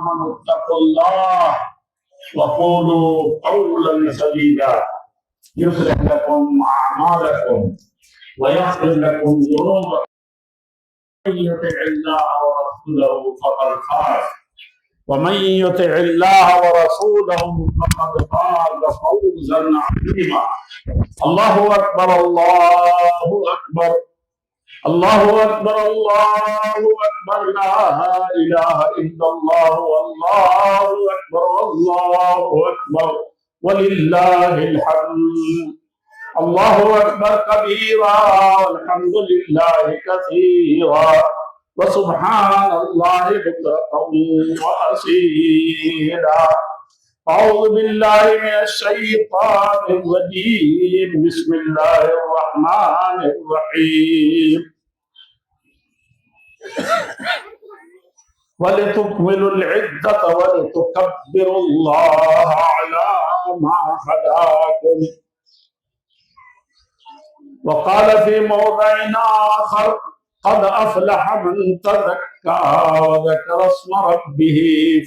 آمنوا اتقوا الله وقولوا قولا سديدا يصلح لكم أعمالكم ويغفر لكم ذنوبكم ومن يطع الله ورسوله فقد فاز ومن يطع الله ورسوله فقد فاز فوزا عظيما. الله أكبر الله أكبر الله أكبر الله أكبر لا إله إلا الله والله أكبر والله أكبر ولله الحمد. الله أكبر كبيرا والحمد لله كثيرا وسبحان الله بكرة وأصيلا. أعوذ بالله من الشيطان الرجيم. بسم الله الرحمن الرحيم. وَلِتُكْمِلُوا الْعِدَّةَ وَلِتُكَبِّرُوا اللَّهَ عَلَى مَا هَدَاكُمْ. وقال في موضع آخر قد أفلح من تزكى وذكر اسم ربه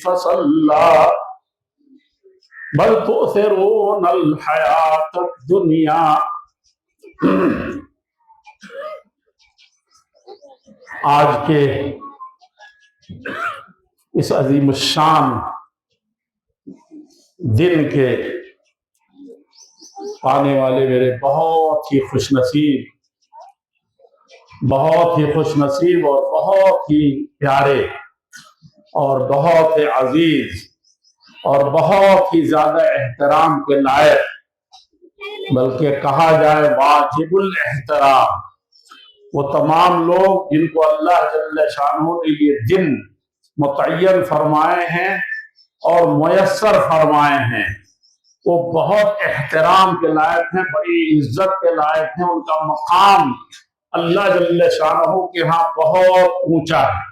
فصلى بل تؤثرون الحياة الدنيا. آج کے اس عظیم الشان دن کے پانے والے میرے بہت ہی خوش نصیب اور بہت ہی پیارے اور بہت ہی عزیز اور بہت ہی زیادہ احترام کے لائق، بلکہ کہا جائے واجب الاحترام، وہ تمام لوگ جن کو اللہ جل شانہ نے یہ دن متعین فرمائے ہیں اور میسر فرمائے ہیں، وہ بہت احترام کے لائق ہیں، بڑی عزت کے لائق ہیں. ان کا مقام اللہ جل شانہ کے ہاں بہت اونچا ہے.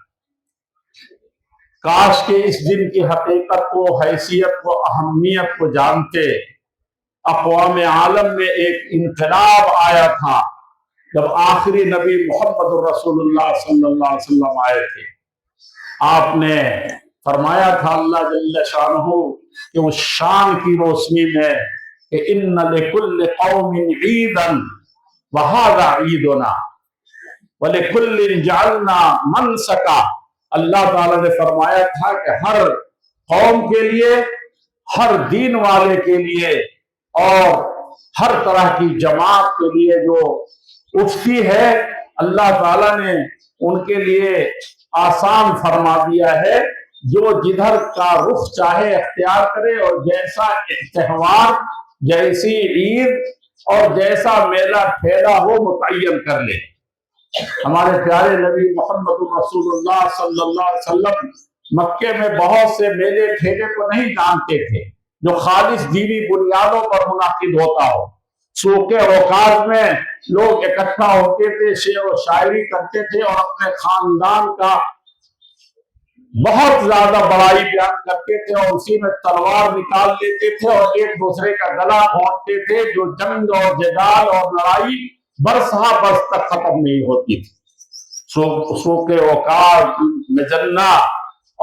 کاش کہ اس دن کی حقیقت کو، حیثیت کو، اہمیت کو جانتے. اقوام عالم میں ایک انقلاب آیا تھا جب آخری نبی محمد رسول اللہ صلی اللہ علیہ وسلم آئے تھے. آپ نے فرمایا تھا اللہ جل شانہ کہ اس شان کی روشنی میں کہ ان لکل قوم عیدا وہذا عیدنا ولکل جعلنا منسکا. اللہ تعالیٰ نے فرمایا تھا کہ ہر قوم کے لیے، ہر دین والے کے لیے اور ہر طرح کی جماعت کے لیے جو اٹھتی ہے، اللہ تعالیٰ نے ان کے لیے آسان فرما دیا ہے. جو جدھر کا رخ چاہے اختیار کرے اور جیسا تہوار، جیسی عید اور جیسا میلہ ٹھیلا ہو متعین کر لے. ہمارے پیارے نبی محمد رسول اللہ صلی اللہ علیہ وسلم مکے میں بہت سے میلے ٹھیلے کو نہیں جانتے تھے جو خالص دینی بنیادوں پر منعقد ہوتا ہو. سوق اوقات میں لوگ اکٹھا ہوتے تھے، شعر و شاعری کرتے تھے اور اپنے خاندان کا بہت زیادہ بڑائی بیان کرتے تھے اور اسی میں تلوار نکال لیتے تھے اور ایک دوسرے کا گلا گھونٹتے تھے. جو جنگ اور جدال اور لڑائی برسہ برس تک ختم نہیں ہوتی تھی. سوق اوقات، مجنہ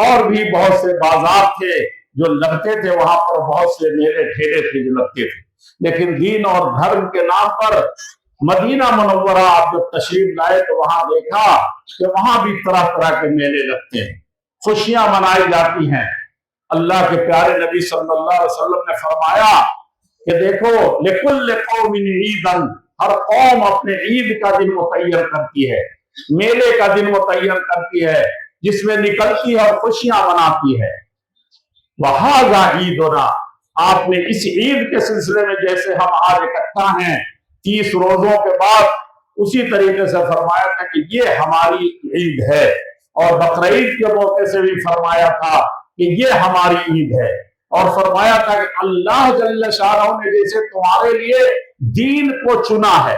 اور بھی بہت سے بازار تھے جو لگتے تھے، وہاں پر بہت سے میلے ٹھیلے تھے جو لگتے تھے. لیکن دین اور دھرم کے نام پر مدینہ منورہ آپ جب تشریف لائے تو وہاں دیکھا کہ وہاں بھی طرح طرح کے میلے لگتے ہیں، خوشیاں منائی جاتی ہیں. اللہ کے پیارے نبی صلی اللہ علیہ وسلم نے فرمایا کہ دیکھو لکل قوم عیدا، ہر قوم اپنے عید کا دن متعین کرتی ہے، میلے کا دن متعین کرتی ہے جس میں نکلتی ہے اور خوشیاں مناتی ہے. وہذا عیدنا، آپ نے اس عید کے سلسلے میں جیسے ہم آج اکٹھا ہیں 30 روزوں کے بعد، اسی طریقے سے فرمایا تھا کہ یہ ہماری عید ہے. اور بقرعید کے موقع سے بھی فرمایا تھا کہ یہ ہماری عید ہے. اور فرمایا تھا کہ اللہ جل شانہ نے جیسے تمہارے لیے دین کو چنا ہے،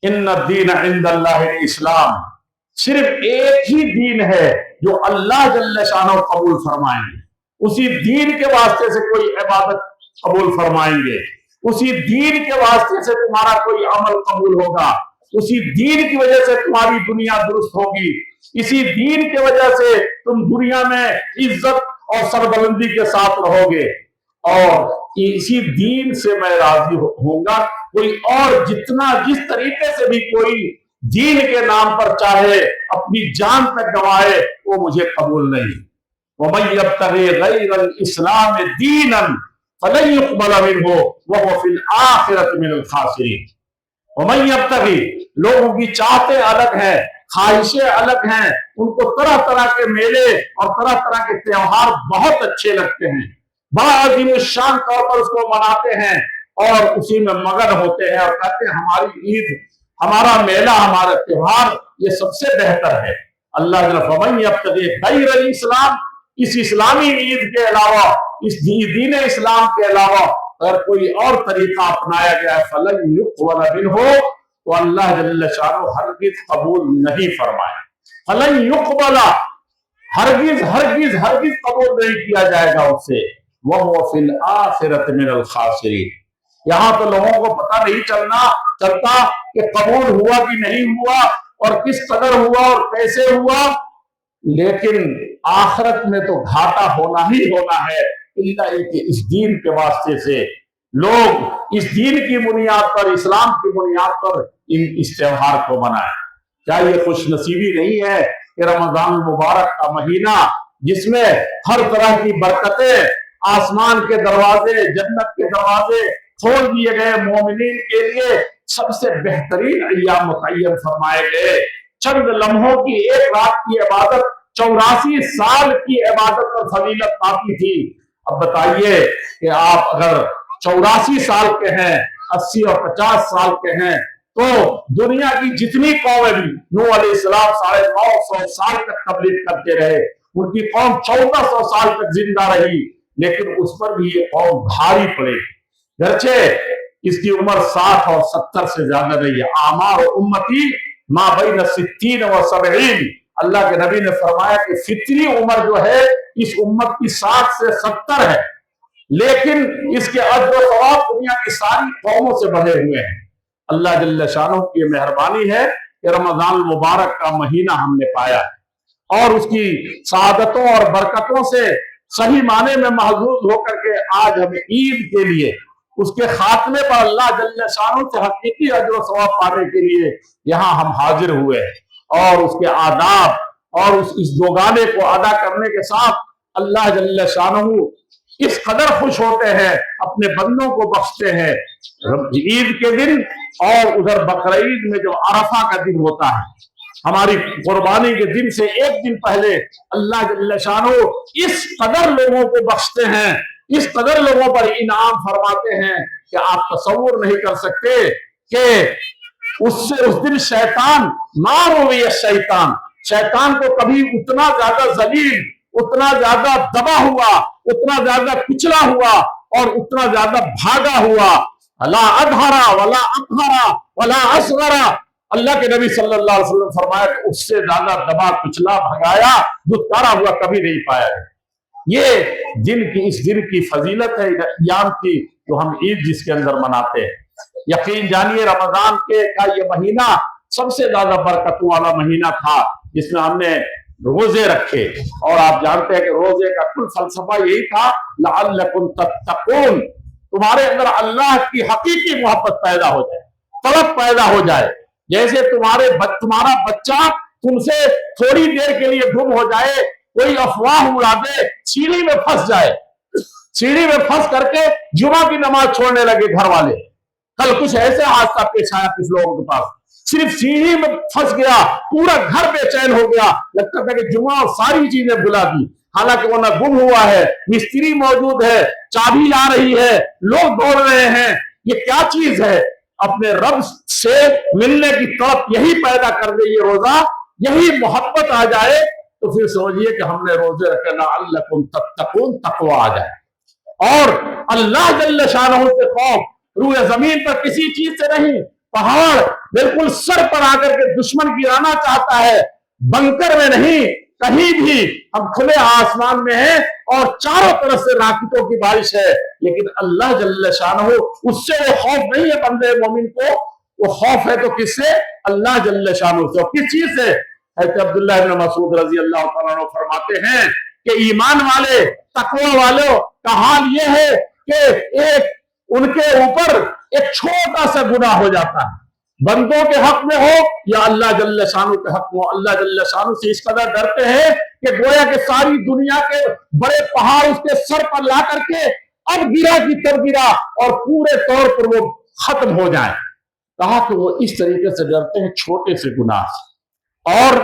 ان الدین عند اللہ الاسلام، صرف ایک ہی دین ہے جو اللہ جل شانہ قبول فرمائیں گے. اسی دین کے واسطے سے کوئی عبادت قبول فرمائیں گے، اسی دین کے واسطے سے تمہارا کوئی عمل قبول ہوگا، اسی دین کی وجہ سے تمہاری دنیا درست ہوگی، इसी दीन की वजह से तुम दुनिया में इज्जत और सरबलंदी के साथ रहोगे, और इसी दीन से मैं राजी होऊंगा। कोई और जितना जिस तरीके से भी कोई दीन के नाम पर चाहे अपनी जान तक गंवाए, वो मुझे कबूल नहीं। वमन यब्तगी गैरल इस्लाम दीनन फलन युक़बल मिन्हु वहुव फिल आखिरति मिनल खासिरीन। वमन यब्तगी, लोगों की चाहते अलग हैं, ख्वाहिशें अलग हैं, उनको तरह तरह के मेले और तरह तरह के त्योहार बहुत अच्छे लगते हैं, बड़ा अजीम शान तौर पर उसको मनाते हैं और उसी में मगन होते हैं और कहते हैं हमारी ईद, हमारा मेला, हमारा त्योहार ये सबसे बेहतर है। अल्लाह फमन यब्तगी गैरल इस्लाम, इस इस्लामी ईद के अलावा, इस दीन इस्लाम के अलावा अगर कोई और तरीका अपनाया गया फलन युक़बल मिन्हु, तो अल्लाह जल्ल शानो हरगिज कबूल नहीं फरमाए। फलन युक़बल, हरगिज हरगिज हरगिज कबूल नहीं किया जाएगा उससे। वहुव फिल आखिरति मिनल खासिरीन। यहाँ तो लोगों को पता नहीं चलता कि कबूल हुआ कि नहीं हुआ और किस कदर हुआ और कैसे हुआ, लेकिन आखिरत में तो घाटा होना ही होना है। इस दीन के वास्ते से लोग इस दीन की बुनियाद पर, इस्लाम की बुनियाद पर इस त्योहार को मनाएं। क्या ये खुशनसीबी नहीं है कि रमजान मुबारक का महीना, जिसमें हर तरह की बरकतें, आसमान के दरवाजे, जन्नत के दरवाजे खोल दिए गए, मोमिनीन के लिए सबसे बेहतरीन अय्याम मुतय्यन फरमाए गए। चंद लम्हों की एक रात की इबादत 84 साल की इबादत और फजीलत पाती थी। अब बताइए कि आप अगर 84 साल के हैं, 80 और 50 साल के हैं, तो दुनिया की जितनी कौमें भी, नूह अलैहिस्सलाम 950 साल तक तबलीग करते रहे, उनकी कौम 1400 साल तक जिंदा रही, लेकिन उस पर भी ये कौम भारी पड़े। गरचे इसकी उम्र 60 और 70 से ज्यादा रही है। आमार उम्मती मा बैन 60 व 70। अल्लाह के नबी ने फरमाया कि फितरी उम्र जो है इस उम्मत की 60 से 70 है, लेकिन इसके अज्र सवाब दुनिया की सारी कौमों से बढ़े हुए हैं। अल्लाह जल्ल शानो की मेहरबानी है कि रमजान मुबारक का महीना हमने पाया है और उसकी सादतों और बरकतों से सही माने में महजूज होकर के आज हमें ईद के लिए, उसके खात्मे पर अल्लाह जल्ल शानो से हकीकी अज्र सवाब पाने के लिए यहाँ हम हाजिर हुए हैं। और उसके आदाब और इस दोगाने को अदा करने के साथ अल्लाह जल्ल शानो इस कदर खुश होते हैं, अपने बंदों को बख्शते हैं। ईद के दिन और उधर बकरीद में जो अरफा का दिन होता है, हमारी कुर्बानी के दिन से एक दिन पहले अल्लाह जल्ल शानो इस कदर लोगों को बख्शते हैं, इस कदर लोगों पर इनाम फरमाते हैं कि आप तसव्वुर नहीं कर सकते कि उससे उस दिन शैतान शैतान को कभी उतना ज्यादा जलील, उतना ज्यादा दबा हुआ, उतना ज्यादा कुचला हुआ और उतना ज्यादा भागा हुआ, अला अधरा वला अधरा वला असगरा, अल्लाह के नबी सल्लल्लाहु अलैहि वसल्लम फरमाया कि उससे ज्यादा दबा, कुचला, भगाया, दुत्कारा हुआ कभी नहीं पाया है। ये इस दिन की फजीलत है, याम की, जो हम ईद जिसके अंदर मनाते हैं। यकीन जानिए रमजान का ये महीना सबसे ज्यादा बरकतों वाला महीना था, जिसमें हमने रोजे रखे। और आप जानते हैं कि रोजे का कुल फलसफा यही था, लअल्लकुम तत्तकून, तुम्हारे अंदर अल्लाह की हकीकी मोहब्बत पैदा हो जाए, तलब पैदा हो जाए। जैसे तुम्हारा बच्चा तुमसे थोड़ी देर के लिए गुम हो जाए, कोई अफवाह उड़ा दे, सीढ़ी में फंस जाए, सीढ़ी में फंस करके जुमा की नमाज छोड़ने लगे घर वाले। कल कुछ ऐसे हादसा पेश आया कुछ लोगों के पास, सिर्फ सीढ़ी में फंस गया, पूरा घर बेचैन हो गया, लगता था कि जुमा और सारी चीजें भुला दी। हालांकि वो ना गुम हुआ है, मिस्त्री मौजूद है, चाबी आ रही है, लोग दौड़ रहे हैं, ये क्या चीज है? अपने रब से मिलने की तड़प यही पैदा कर दे ये रोजा, यही मोहब्बत आ जाए, तो फिर समझिए कि हमने रोजे रखे, लअल्लकुम तत्तकून, तकवा आ जाए। और अल्लाह जल्ल शानहू से खौफ रूए जमीन पर किसी चीज से नहीं, पहाड़ बिल्कुल सर पर आकर के दुश्मन गिराना चाहता है, बंकर में नहीं, कहीं भी हम खुले आसमान में हैं और चारों तरफ से राकेटों की बारिश है, लेकिन अल्लाह जल्ल शानहू उससे वो खौफ नहीं है बंदे मोमिन को, वो खौफ है तो किससे? अल्लाह जल्ल शानहू से। किस चीज से? حضرت عبداللہ ابن مسعود رضی اللہ تعالیٰ عنہ فرماتے ہیں کہ ایمان والے تقوی والوں کا حال یہ ہے کہ ان کے اوپر ایک چھوٹا سا گناہ ہو جاتا ہے، بندوں کے حق میں ہو یا اللہ جل شانہ کے حق میں ہو، اللہ جل شانہ سے اس قدر ڈرتے ہیں کہ گویا کہ ساری دنیا کے بڑے پہاڑ اس کے سر پر لا کر کے اب گرا کی تب گرا اور پورے طور پر وہ ختم ہو جائے۔ کہا کہ وہ اس طریقے سے ڈرتے ہیں چھوٹے سے گناہ سے، اور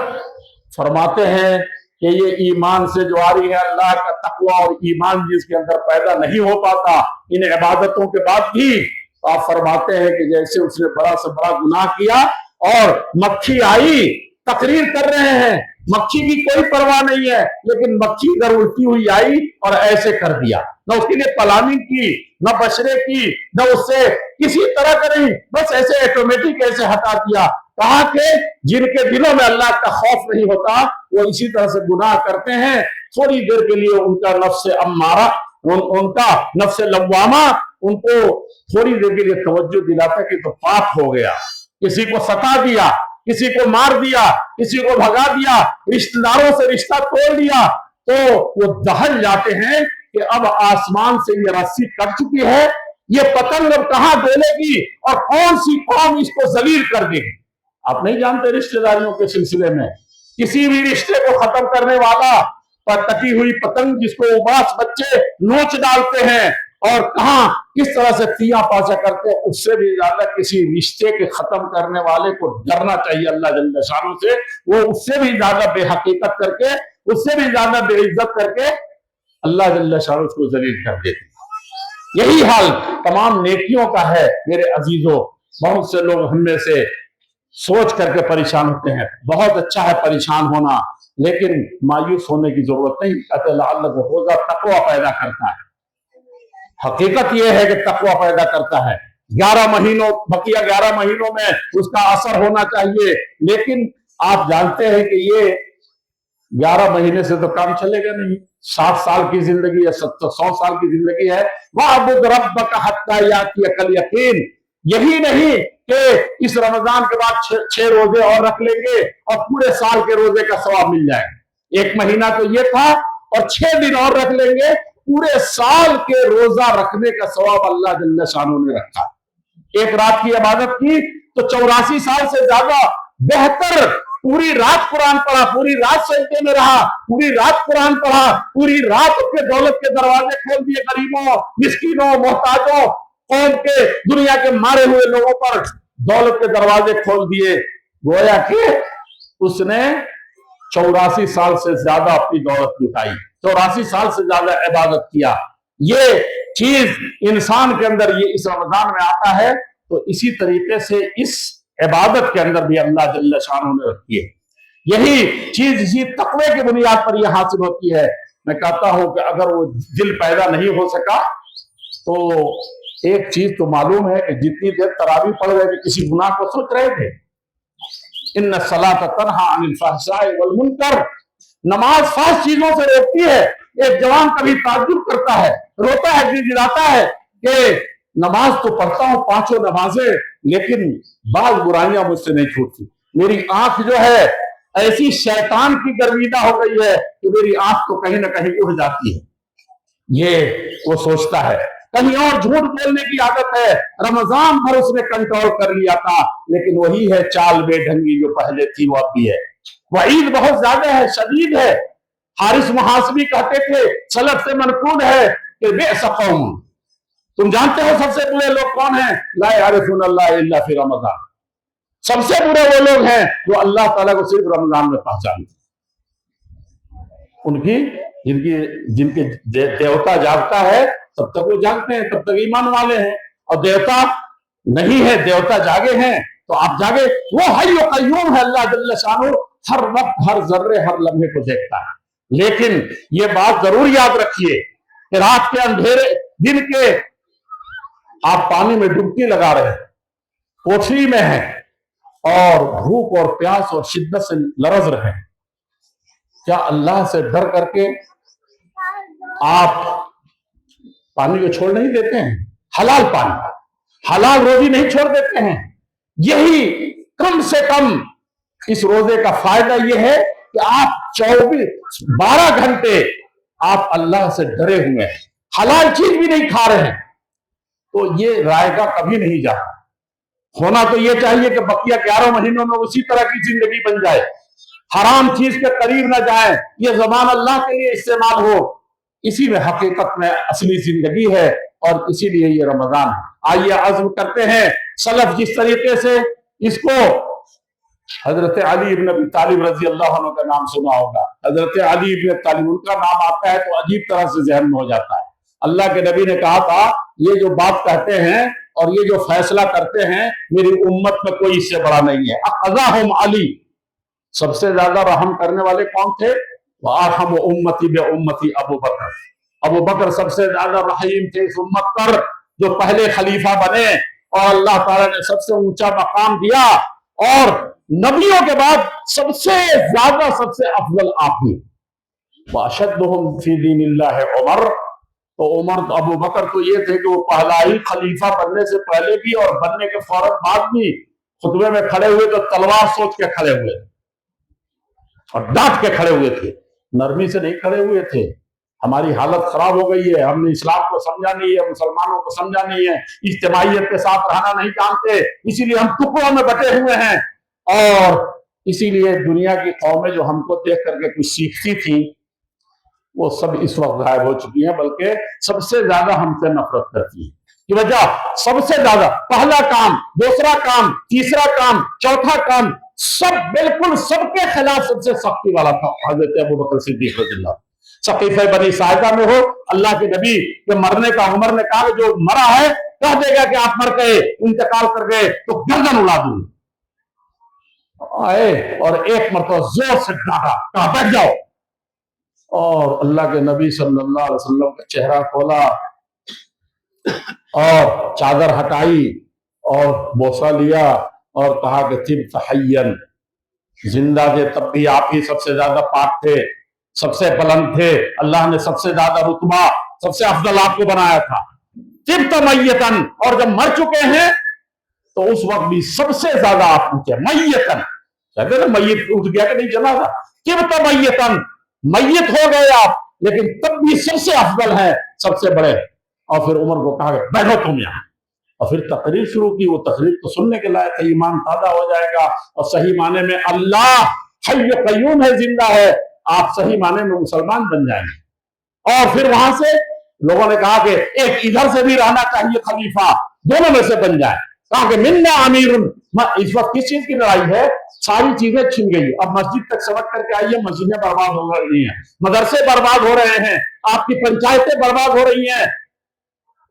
فرماتے ہیں کہ یہ ایمان سے جو آ رہی ہے اللہ کا تقوی اور ایمان جس کے اندر پیدا نہیں ہو پاتا ان عبادتوں کے بعد بھی، تو آپ فرماتے ہیں کہ جیسے اس نے بڑا سے بڑا گناہ کیا اور مکھی آئی، تقریر کر رہے ہیں، مکھی کی کوئی پرواہ نہیں ہے، لیکن مکھی ادھر اڑتی ہوئی آئی اور ایسے کر دیا، نہ اس کے لیے پلاننگ کی، نہ بشرے کی، نہ اس سے کسی طرح کا نہیں، بس ایسے آٹومیٹک ایسے ہٹا دیا۔ کہا کہ جن کے دلوں میں اللہ کا خوف نہیں ہوتا وہ اسی طرح سے گناہ کرتے ہیں، تھوڑی دیر کے لیے ان کا نفس امارہ، ان کا نفس لوامہ ان کو تھوڑی دیر کے لیے توجہ دلاتا کہ تو پاک ہو گیا، کسی کو ستا دیا، کسی کو مار دیا، کسی کو بھگا دیا، رشتہ داروں سے رشتہ توڑ دیا، تو وہ دہل جاتے ہیں کہ اب آسمان سے یہ رسی کٹ چکی ہے، یہ پتنگ اب کہاں ڈولے گی اور کون سی قوم اس کو ذلیل کر دے گی۔ آپ نہیں جانتے رشتہ داریوں کے سلسلے میں کسی بھی رشتے کو ختم کرنے والا پر کٹی ہوئی پتنگ جس کو اباس بچے نوچ ڈالتے ہیں اور کہاں کس طرح سے تیاں پاسا کرتے ہیں، اس سے بھی زیادہ کسی رشتے کے ختم کرنے والے کو ڈرنا چاہیے اللہ جل شانہ سے۔ وہ اس سے بھی زیادہ بے حقیقت کر کے، اس سے بھی زیادہ بے عزت کر کے اللہ جل شانہ اس کو ذلیل کر دیتے ہیں۔ یہی حال تمام نیکیوں کا ہے میرے عزیزوں۔ بہت سے لوگ ہم میں سے سوچ کر کے پریشان ہوتے ہیں، بہت اچھا ہے پریشان ہونا، لیکن مایوس ہونے کی ضرورت نہیں، کہتے لعلک ہوگا تقوی پیدا کرتا ہے۔ حقیقت یہ ہے کہ تقوی پیدا کرتا ہے۔ 11 مہینوں بقیہ 11 مہینوں میں اس کا اثر ہونا چاہیے، لیکن آپ جانتے ہیں کہ یہ 11 مہینے سے تو کام چلے گا نہیں۔ 60 سال کی زندگی ہے، 100 سال کی زندگی ہے۔ وَاعْبُدْ رَبَّكَ حَتَّىٰ يَأْتِيَكَ الْيَقِينُ۔ یہی نہیں کہ اس رمضان کے بعد 6 روزے اور رکھ لیں گے اور پورے سال کے روزے کا ثواب مل جائے گا۔ 1 مہینہ تو یہ تھا اور 6 دن اور رکھ لیں گے، پورے سال کے روزہ رکھنے کا ثواب اللہ جل شانہ نے رکھا۔ 1 رات کی عبادت کی تو 84 سال سے زیادہ بہتر، پوری رات قرآن پڑھا، پوری رات سجدے میں رہا، پوری رات قرآن پڑھا، پوری رات اپنے دولت کے دروازے کھول دیے غریبوں، مسکینوں، محتاجوں، قوم کے دنیا کے مارے ہوئے لوگوں پر دولت کے دروازے کھول دیے۔ گویا کہ اس نے 84 سال سے زیادہ اپنی دولت لٹائی، 84 سال سے زیادہ عبادت کیا۔ یہ چیز انسان کے اندر یہ اس رمضان میں آتا ہے، تو اسی طریقے سے اس عبادت کے اندر بھی اللہ جل شانہ نے رکھی ہے۔ یہی چیز اسی تقوی کی بنیاد پر یہ حاصل ہوتی ہے۔ میں کہتا ہوں کہ اگر وہ دل پیدا نہیں ہو سکا تو ایک چیز تو معلوم ہے کہ جتنی دیر تراویح پڑھ رہے تھے کسی گناہ کو سوچ رہے تھے۔ ان الصلاۃ تنہی عن الفحشاء والمنکر، نماز فحش چیزوں سے روکتی ہے۔ ایک جوان کبھی تعجب کرتا ہے، روتا ہے، گڑگڑاتا ہے کہ نماز تو پڑھتا ہوں 5 نمازیں، لیکن بعض برائیاں مجھ سے نہیں چھوٹتی۔ میری آنکھ جو ہے ایسی شیطان کی گرویدہ ہو گئی ہے کہ میری آنکھ تو کہیں نہ کہیں اڑ جاتی ہے۔ یہ وہ سوچتا ہے۔ کہیں اور جھوٹ بولنے کی عادت ہے، رمضان بھر اس نے کنٹرول کر لیا تھا، لیکن وہی ہے چال بے ڈھنگی جو پہلے تھی وہ اب بھی ہے۔ وعید بہت زیادہ ہے، شدید ہے۔ حارث محاسبی کہتے تھے، سلف سے منقول ہے کہ بئس قوم، تم جانتے ہو سب سے برے لوگ کون ہیں؟ لا یعرفون اللہ الا فی رمضان۔ سب سے برے وہ لوگ ہیں جو اللہ تعالیٰ کو صرف رمضان میں پہچانتے۔ جن کے دیوتا جاگتا ہے تب تک وہ جاگتے ہیں، تب تک ایمان والے ہیں، اور دیوتا نہیں ہے، دیوتا جاگے ہیں تو آپ جاگے۔ وہ حی و قیوم ہے اللہ جل شانہ، ہر وقت، ہر ذرے، ہر لمحے کو دیکھتا ہے۔ لیکن یہ بات ضرور یاد رکھیے کہ رات کے اندھیرے دن کے آپ پانی میں ڈبکی لگا رہے ہیں، کوٹری میں ہیں اور بھوک اور پیاس اور شدت سے لرز رہے ہیں، کیا اللہ سے ڈر کر کے آپ پانی کو چھوڑ نہیں دیتے ہیں؟ حلال پانی، حلال روزی نہیں چھوڑ دیتے ہیں؟ یہی کم سے کم इस रोजे का फायदा यह है कि आप 12 घंटे आप अल्लाह से डरे हुए हैं, हलाल चीज भी नहीं खा रहे हैं, तो ये रायगा कभी नहीं जाता। होना तो ये चाहिए कि बकिया 11 महीनों में उसी तरह की जिंदगी बन जाए, हराम चीज के करीब ना जाए, ये जबान अल्लाह के लिए इस्तेमाल हो। इसी में हकीकत में असली जिंदगी है और इसीलिए ये रमजान है। आइए अज़्म करते हैं, सलफ जिस तरीके से इसको, हजरत अली इब्न अबी तालिब रजी अल्लाह अन्हु का नाम सुना होगा, हजरत अली इब्न तालिब, उनका नाम आता है तो अजीब तरह से जहन में हो जाता है। अल्लाह के नबी ने कहा था, ये जो बात कहते हैं और ये जो फैसला करते हैं, मेरी उम्मत में कोई इससे बड़ा नहीं है। अक़ज़ाहुम अली, सबसे ज्यादा रहम करने वाले कौन थे? वअरहम उम्मती बे उम्मती अबू बकर, अबू बकर सबसे ज्यादा रहीम थे इस उम्मत पर, जो पहले खलीफा बने और अल्लाह ताला ने सबसे ऊंचा मकाम दिया, और नबियों के बाद सबसे ज्यादा सबसे अफजल आप ही। वअशद्दुहुम फी दीनिल्लाह उमर, तो उमर अबू बकर तो ये थे कि वो पहला ही खलीफा बनने से पहले भी और बनने के फौरन बाद भी खुतबे में खड़े हुए तो तलवार सोच के खड़े हुए और डांट के खड़े हुए थे, नरमी से नहीं खड़े हुए थे। हमारी हालत खराब हो गई है, हमने इस्लाम को समझा नहीं है, मुसलमानों को समझा नहीं है, इज्तिमाइयत के साथ रहना नहीं जानते, इसीलिए हम टुकड़ों में बटे हुए हैं। और इसीलिए दुनिया की कौमें जो हमको देख करके कुछ सीखती थी, वो सब इस वक्त गायब हो चुकी हैं, बल्कि सबसे ज्यादा हमसे नफरत करती है। की वजह सबसे ज्यादा, पहला काम, दूसरा काम, तीसरा काम, चौथा काम, सब बिल्कुल सबके खिलाफ सबसे सख्ती वाला था हजरत अबू बकर सिद्दीक रज़ियल्लाहु। सकीफ़े बनी साइदा में हो, अल्लाह के नबी के मरने का उमर ने कहा, जो मरा है कह देगा कि आप मर गए, इंतकाल कर गए तो गर्दन उड़ा दूंगा। आए और एक मरतबा जोर से डांटा, कहा बैठ जाओ, और अल्लाह के नबी सल्लल्लाहु अलैहि वसल्लम का चेहरा खोला और चादर हटाई और बोसा लिया और कहा कि तिब्त हय्यन, जिंदा थे तब भी आप ही सबसे ज्यादा पाक थे, सबसे बुलंद थे, अल्लाह ने सबसे ज्यादा रुतबा, सबसे अफजल आपको बनाया था। तिब्त मय्यतन, और जब मर चुके हैं तो उस वक्त भी सबसे ज्यादा आप ऊंचे, मय्यतन कहते ना, मय्यत उठ गया कि नहीं चला था, तिब्त मय्यतन, मय्यत हो गए आप, लेकिन तब भी सबसे अफजल है, सबसे बड़े। और फिर उमर को कहा बैठो तुम यहाँ, और फिर तकरीर शुरू की। वो तकरीर तो सुनने के लायक है, ईमान ताजा हो जाएगा और सही माने में अल्लाह हय्य क़य्यूम है, जिंदा है, आप सही माने में मुसलमान बन जाएंगे। और फिर वहां से लोगों ने कहा कि एक इधर से भी रहना चाहिए खलीफा, दोनों में से बन जाए। कहा कि मिन्ना अमीरुन, इस वक्त किस चीज की लड़ाई है? सारी चीजें छिन गई, अब मस्जिद तक समझ करके आइए, मस्जिदें बर्बाद हो रही हैं, मदरसे बर्बाद हो रहे हैं, आपकी पंचायतें बर्बाद हो रही हैं।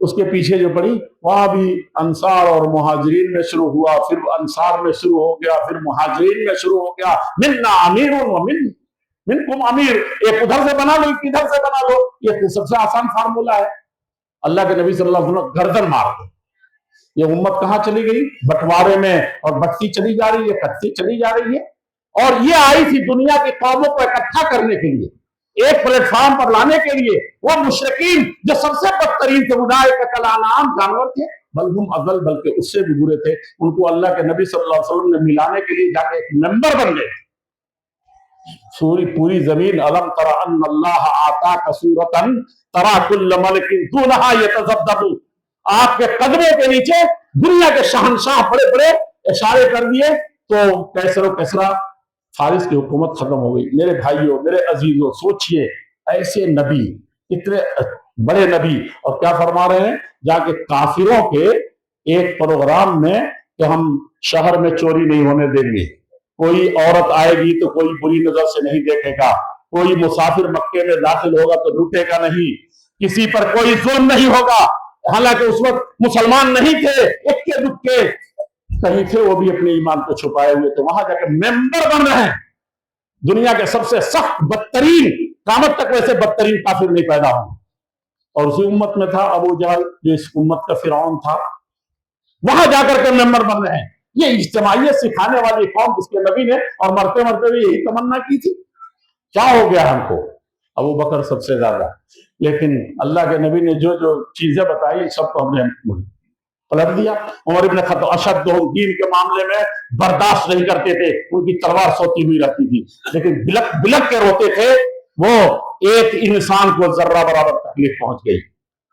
उसके पीछे जो पड़ी, वहां भी अंसार और मुहाजिरीन में शुरू हुआ, फिर अंसार में शुरू हो गया, फिर मुहाजिरीन में शुरू हो गया। मिन्ना अमीरुन व मिनकुम अमीर, एक उधर से बना लो, एक इधर से बना लो, ये तो सबसे आसान फार्मूला है। अल्लाह के नबी सल्लल्लाहु अलैहि वसल्लम गर्दन मार दो। ये उम्मत कहाँ चली गई? बंटवारे में, और बढ़ती चली जा रही है, कटती चली जा रही है। और ये आई थी दुनिया की कौमों को इकट्ठा करने के लिए, एक प्लेटफॉर्म पर लाने के लिए। वो मुशरिकीन जो सबसे बदतरीन थे, उलाइका कल अनआम, जानवर थे, बल हुम अज़ल, बल्कि उससे भी बुरे थे, उनको अल्लाह के नबी सल्लल्लाहु अलैहि वसल्लम ने मिलाने के लिए जाके एक मेंबर बन गए। पूरी जमीन, अलम तरा अन्नल्लाह आताका सूरतन तरा कुल्ल मलकिन दूनहा यतज़ब्ज़बु, आपके कदमों के नीचे दुनिया के शहंशाह बड़े बड़े इशारे कर दिए तो कैसर व कसरा फारिस की हुकूमत खत्म हो गई। मेरे भाइयों, मेरे अजीजों, सोचिए ऐसे नबी, इतने बड़े नबी, और क्या फरमा रहे हैं? जाके काफिरों के एक प्रोग्राम में कि हम शहर में चोरी नहीं होने देंगे, कोई औरत आएगी तो कोई बुरी नजर से नहीं देखेगा, कोई मुसाफिर मक्के में दाखिल होगा तो लूटेगा नहीं, किसी पर कोई जुल्म नहीं होगा। हालांकि उस वक्त मुसलमान नहीं थे, इक्के दुक्के कहीं थे, वो भी अपने ईमान को छुपाए हुए थे, वहां जाकर मेंबर बन रहे हैं। दुनिया के सबसे सख्त बदतरीन, कामत तक वैसे बदतरीन काफिर नहीं पैदा होंगे। और उसी उम्मत में था अबू जहल, जो इस उम्मत का फिरौन था, वहां जाकर के मेंबर बन रहे हैं। ये इज्तिमाइयत सिखाने वाली कौम, जिसके नबी ने और मरते मरते भी यही तमन्ना की थी। क्या हो गया हमको? अबू बकर सबसे ज्यादा। लेकिन अल्लाह के नबी ने जो जो चीजें बताई सब तो हमने पलट दिया। उमर इब्न खत्ताब अशद्दुहुम दीन के मामले में बर्दाश्त नहीं करते थे, उनकी तलवार सोती हुई रहती थी, लेकिन बिलक बिलक के रोते थे। वो एक इंसान को जर्रा बराबर तकलीफ पहुंच गई,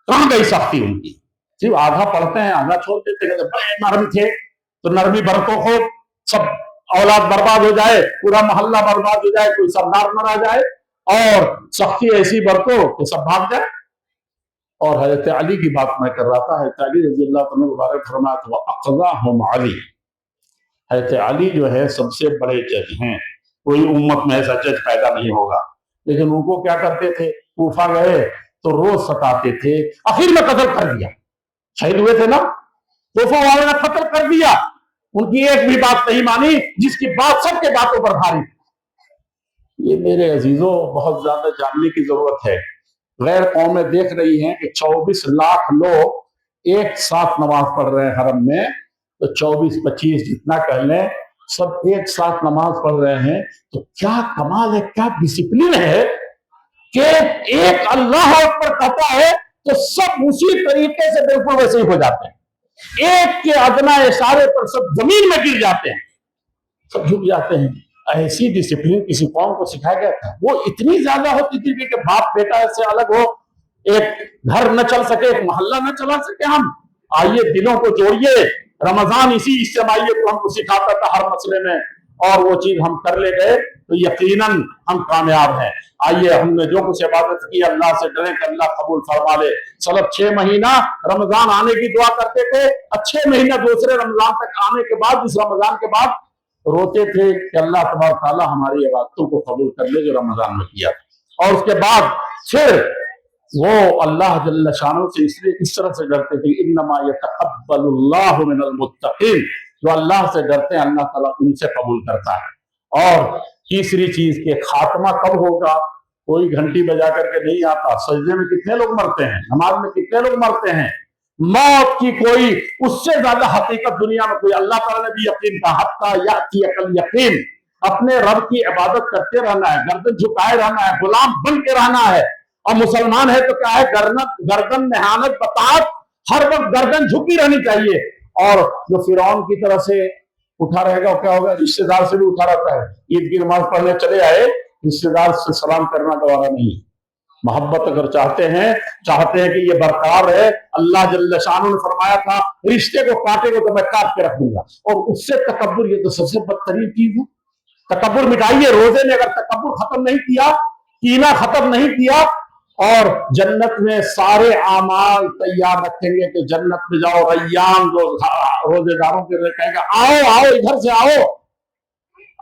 कहां गई सख्ती उनकी? सिर्फ आधा पढ़ते हैं आधा छोड़ देते हैं। बड़े नरम थे, तो नरमी बरतों को, सब औलाद बर्बाद हो जाए, पूरा मोहल्ला बर्बाद हो जाए, कोई सरदार न रह जाए, और सख्ती ऐसी बरतो कि सब भाग जाए। और हजरत अली की बात मैं कर रहा था, हजरत अली रज़ी अल्लाह तआला मुबारक फरमाया था अक़ज़ाहुम अली, हजरत अली जो है सबसे बड़े जज हैं, कोई उम्मत में ऐसा जज पैदा नहीं होगा। लेकिन उनको क्या करते थे, कूफा गए तो रोज सताते थे, आखिर में कत्ल कर दिया, शहीद हुए थे ना, कूफा वाले ने कत्ल कर दिया, उनकी एक भी बात नहीं मानी, जिसकी बात सबके बातों पर भारी। ये मेरे अजीजों बहुत ज्यादा जानने की जरूरत है। गैर कौमें देख रही हैं कि 24 लाख लोग एक साथ नमाज पढ़ रहे हैं हरम में, तो 24-25 जितना कह लें, सब एक साथ नमाज पढ़ रहे हैं। तो क्या कमाल है, क्या डिसिप्लिन है कि एक अल्लाह अकबर कहता है तो सब उसी तरीके से बिल्कुल वैसे ही हो जाते हैं, एक के अदना इशारे पर सब जमीन में गिर जाते हैं, सब झुक जाते हैं। ऐसी डिसिप्लिन किसी कौम को सिखाया गया था? वो इतनी ज्यादा होती थी कि बाप बेटा से अलग हो, एक घर न चल सके, एक मोहल्ला न चला सके। हम आइए दिलों को जोड़िए, रमजान इसी इज्तिमाइयत को हमको सिखाता था हर मसले में, और वो चीज हम कर ले गए तो यकीनन हम कामयाब हैं। आइए हमने जो कुछ इबादत की, अल्लाह से डरे कि अल्लाह कबूल फरमा ले। सलब 6 महीना रमजान आने की दुआ करते थे, और 6 महीना दूसरे रमजान तक आने के बाद, इस रमजान के बाद रोते थे कि अल्लाह तबारक तआला हमारी इबादतों को कबूल कर ले जो रमजान में किया। और उसके बाद फिर वो अल्लाह जल्ल शानो से इसलिए इस तरह से डरते थे, इन्नमा यतक़ब्बलुल्लाहु मिनल मुत्तक़ीन, जो अल्लाह से डरते हैं अल्लाह ताला उनसे कबूल करता है। और तीसरी चीज के खात्मा कब होगा, कोई घंटी बजा करके नहीं आता। सजदे में कितने लोग मरते हैं, नमाज में कितने लोग मरते हैं, मौत की कोई उससे ज्यादा हकीकत दुनिया में कोई, अल्लाह ताला ने भी यकीन कहा, हत्ता याती अकल यकीन, अपने रब की इबादत करते रहना है, गर्दन झुकाए रहना है, गुलाम बन के रहना है। और मुसलमान है तो क्या है, गर्दन मेहनत बतात, हर वक्त गर्दन झुकी रहनी चाहिए। और जो फिरौन की तरह से उठा रहेगा क्या होगा, रिश्तेदार से भी उठा रहता है, ईद की नमाज पढ़ने चले आए, रिश्तेदार से सलाम करना गवारा नहीं। मोहब्बत अगर चाहते हैं कि ये बरकरार रहे, अल्लाह जल्ल शानो ने फरमाया था रिश्ते को काटेगा तो मैं काट के रख दूंगा। और उससे तकब्बुर, ये तो सबसे बदतरीन चीज है। तकब्बुर मिटाइए, रोजे में अगर तकब्बुर खत्म नहीं किया, कीना खत्म नहीं किया, और जन्नत में सारे आमाल तैयार रखेंगे कि जन्नत में जाओ, रैयान रोजेदारों के लिए कहेगा आओ आओ इधर से आओ,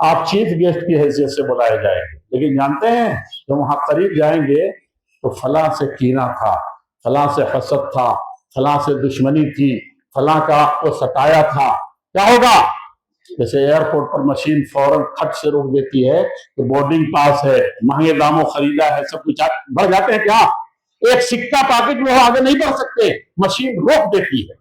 आप चीफ गेस्ट की हैसियत से बुलाए जाएंगे। लेकिन जानते हैं जब वहां करीब जाएंगे तो फलां से कीना था, फलां से हसद था, फलां से दुश्मनी थी, फलां का वो सताया था, क्या होगा? जैसे एयरपोर्ट पर मशीन फौरन खट से रोक देती है कि बोर्डिंग पास है, महंगे दामों खरीदा है, सब कुछ बढ़ जाते हैं क्या? एक सिक्का पैकेट में आगे नहीं बढ़ सकते, मशीन रोक देती है।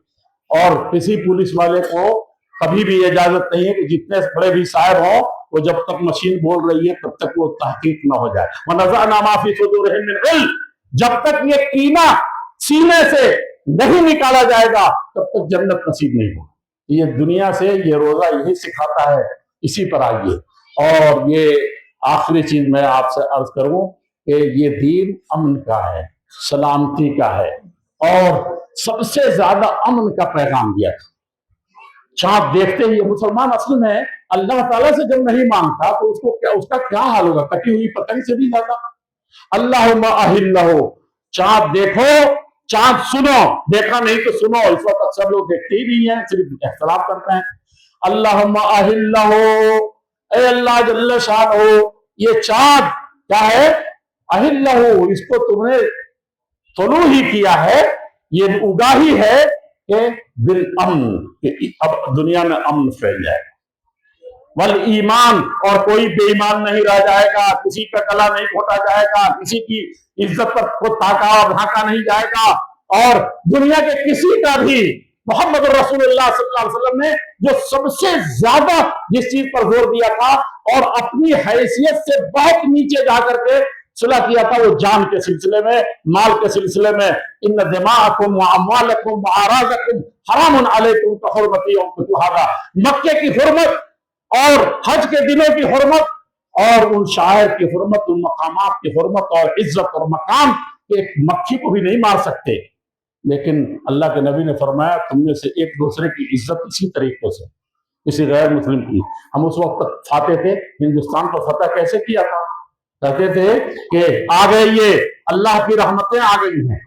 और किसी पुलिस वाले को कभी भी इजाजत नहीं है कि जितने बड़े भी साहब हो, वो जब तक मशीन बोल रही है तब तक वो तहकीक न हो जाए। वनज़अना मा फ़ी सुदूरिहिम मिन इल्म, जब तक ये कीना सीने से नहीं निकाला जाएगा तब तक जन्नत नसीब नहीं होगी। ये दुनिया से ये रोजा यही सिखाता है, इसी पर आइए। और ये आखिरी चीज मैं आपसे अर्ज करूं कि ये दीन अमन का है, सलामती का है, और सबसे ज्यादा अमन का पैगाम दिया था। चाँद देखते ही मुसलमान असल में अल्लाह ताला से जब नहीं मांगता तो उसका क्या हाल होगा, कटी हुई पतंग से भी ज्यादा। अल्लाहुम्मा अहिल्लहु, चाँद देखो, चाँद सुनो, देखा नहीं तो सुनो। इस वक्त सब लोग देखते ही नहीं है, सिर्फ इख्तिलाफ करते हैं। अल्लाहुम्मा अहिल्लहु, ए अल्लाह जल्ल शानो, ये चाँद क्या है? अहिल्लहु, इसको तुमने तुलू ही किया है, ये उगा ही है कि बिल अमन, अब दुनिया में अमन फैल जाएगा। वल ईमान, और कोई बेईमान नहीं रह जाएगा, किसी का गला नहीं घोटा जाएगा, किसी की इज्जत पर को ताका ढाका नहीं जाएगा। और दुनिया के किसी का भी, मोहम्मद रसूलुल्लाह सल्लल्लाहु अलैहि वसल्लम ने जो सबसे ज्यादा जिस चीज पर जोर दिया था, और अपनी हैसियत से बहुत नीचे जाकर के صلح کیا تھا وہ جان کے سلسلے میں، مال کے سلسلے میں. ان دماءکم واموالکم واعراضکم حرام علیکم کحرمت یومکم ھذا. مکے کی حرمت اور حج کے دنوں کی حرمت اور ان شاعر کی حرمت، ان مقامات کی حرمت اور عزت اور مقام کہ ایک مکھی کو بھی نہیں مار سکتے. لیکن اللہ کے نبی نے فرمایا تم میں سے ایک دوسرے کی عزت اسی طریقے سے، کسی غیر مسلم کی. ہم اس وقت فاتح تھے، ہندوستان کو فتح کیسے کیا تھا؟ کہتے تھے کہ آ گئی یہ اللہ کی رحمتیں آ گئی ہیں.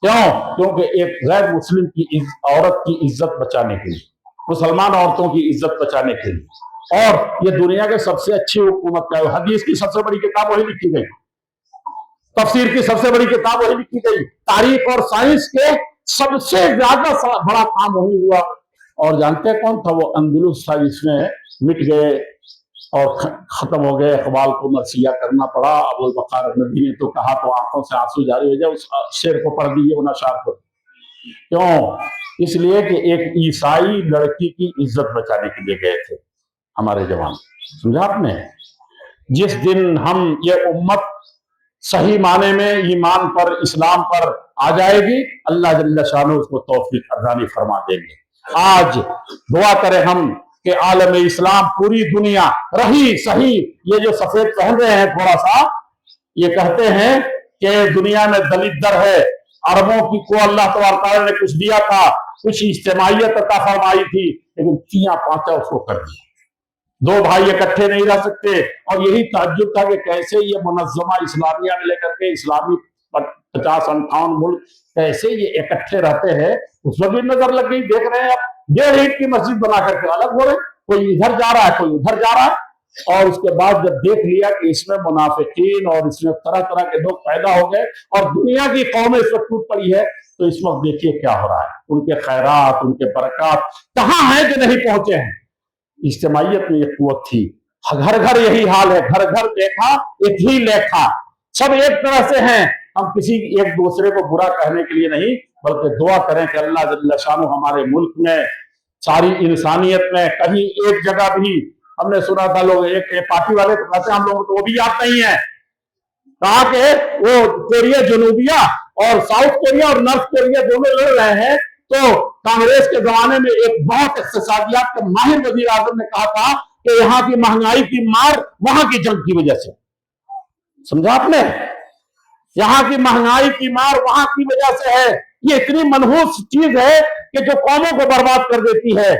کیوں؟ کیونکہ ایک غیر مسلم کی عورت کی عزت بچانے کے لیے، مسلمان عورتوں کی عزت بچانے کے لیے. اور یہ دنیا کے سب سے اچھی حکومت کا ہے. حدیث کی سب سے بڑی کتاب وہی لکھی گئی، تفسیر کی سب سے بڑی کتاب وہی لکھی گئی، تاریخ اور سائنس کے سب سے زیادہ بڑا کام وہی ہوا. اور جانتے ہیں کون تھا؟ وہ اندلس تھا جس میں مٹ گئے اور ختم ہو گئے. اقبال کو مرثیہ کرنا پڑا. ابو البقار احمدی نے تو کہا تو آنکھوں سے آنسو جاری ہو جائے. اس شعر کو پڑھ دیجیے ان اشعار کو. کیوں؟ اس لیے کہ ایک عیسائی لڑکی کی عزت بچانے کے لیے گئے تھے ہمارے جوان. سمجھا آپ نے؟ جس دن ہم یہ امت صحیح معنی میں ایمان پر، اسلام پر آ جائے گی، اللہ جل شانہ اس کو توفیق عطا فرما دیں گے. آج دعا کریں ہم کہ عالم اسلام، پوری دنیا رہی صحیح. یہ جو سفید پہن رہے ہیں تھوڑا سا، یہ کہتے ہیں کہ دنیا میں دلت در ہے. عربوں کو اللہ تبارک تعالیٰ نے کچھ دیا تھا، کچھ اجتماعیت عطا فرمائی تھی، لیکن تیاں پانچا اس کو کر دیا. دو بھائی اکٹھے نہیں رہ سکتے. اور یہی تعجب تھا کہ کیسے یہ منظمہ اسلامیہ میں لے کر کے اسلامی 50-58 ملک کیسے یہ اکٹھے رہتے ہیں. اس وقت بھی نظر لگ گئی. دیکھ رہے ہیں اب 1.5 اینٹ کی مسجد بنا کر کے الگ ہو رہے، کوئی ادھر جا رہا ہے کوئی ادھر جا رہا ہے. اور اس کے بعد جب دیکھ لیا کہ اس میں منافقین اور اس میں طرح طرح کے لوگ پیدا ہو گئے اور دنیا کی قومیں اس وقت ٹوٹ پڑی ہے، تو اس وقت دیکھیے کیا ہو رہا ہے. ان کے خیرات، ان کے برکات کہاں ہیں کہ نہیں پہنچے ہیں. اجتماعیت میں یہ قوت تھی. گھر گھر یہی حال ہے. گھر گھر دیکھا ایک ہی لیکھا. سب ایک طرح سے ہیں. ہم کسی ایک دوسرے کو برا کہنے کے لیے نہیں، بلکہ دعا کریں کہ اللہ جل شانہ ہمارے ملک میں، ساری انسانیت میں کہیں ایک جگہ بھی. ہم نے سنا تھا لوگ ایک پارٹی والے تو کہتے ہیں ہم لوگوں کو وہ بھی یاد نہیں ہے، کہا کہ وہ کوریا جنوبیہ اور ساؤتھ کوریا اور نارتھ کوریا دونوں لڑ رہے ہیں. تو کانگریس کے زمانے میں ایک بہت اقتصادیات کے ماہر وزیر اعظم نے کہا تھا کہ یہاں کی مہنگائی کی مار وہاں کی جنگ کی وجہ سے. سمجھا آپ نے؟ یہاں کی مہنگائی کی مار وہاں کی وجہ سے ہے. یہ اتنی منحوس چیز ہے کہ جو قوموں کو برباد کر دیتی ہے.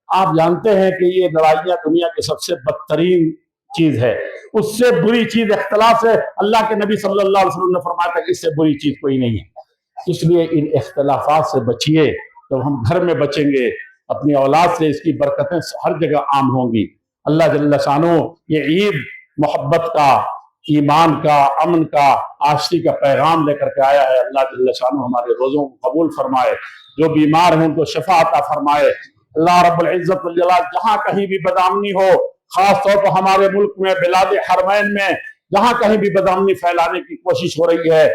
آپ جانتے ہیں کہ یہ لڑائیاں دنیا کی سب سے بدترین چیز ہے. اس سے بری چیز اختلاف ہے. اللہ کے نبی صلی اللہ علیہ وسلم نے فرمایا تھا کہ اس سے بری چیز کوئی نہیں ہے. اس لیے ان اختلافات سے بچیے. جب ہم گھر میں بچیں گے، اپنی اولاد سے اس کی برکتیں ہر جگہ عام ہوں گی. اللہ جل شانہ یہ عید محبت کا، ایمان کا، امن کا، آشتی کا پیغام لے کر کے آیا ہے. اللہ جل شانہ ہمارے روزوں کو قبول فرمائے. جو بیمار ہیں ان کو شفا عطا فرمائے. اللہ رب العزت والجلال جہاں کہیں بھی بدامنی ہو، خاص طور پر ہمارے ملک میں بلاد حرمین میں جہاں کہیں بھی بدامنی پھیلانے کی کوشش ہو رہی ہے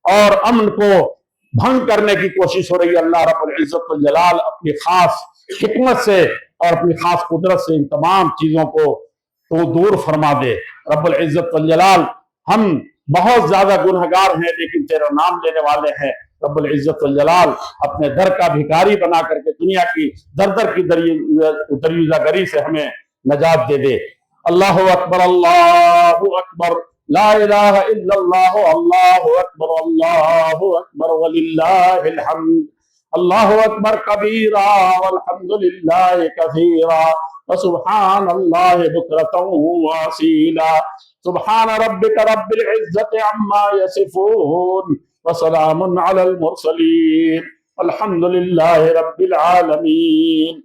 اور امن کو بھنگ کرنے کی کوشش ہو رہی ہے، اللہ رب العزت والجلال اپنی خاص حکمت سے اور اپنی خاص قدرت سے ان تمام چیزوں کو تو دور فرما دے. رب العزت والجلال ہم بہت زیادہ گنہگار ہیں لیکن تیرا نام لینے والے ہیں. رب العزت والجلال اپنے در کا بھکاری بنا کر کے دنیا کی در در کی دریوزہ گری سے ہمیں نجات دے دے. اللہ اکبر، اللہ اکبر، لا الہ الا اللہ، اللہ اکبر، اللہ اکبر وللہ الحمد. اللہ اکبر کبیرا والحمد للہ کثیرا وسبحان اللہ بکرۃ واصیلا. سبحان ربک رب العزت عما یصفون وسلام علی المرسلین الحمد للہ رب العالمین.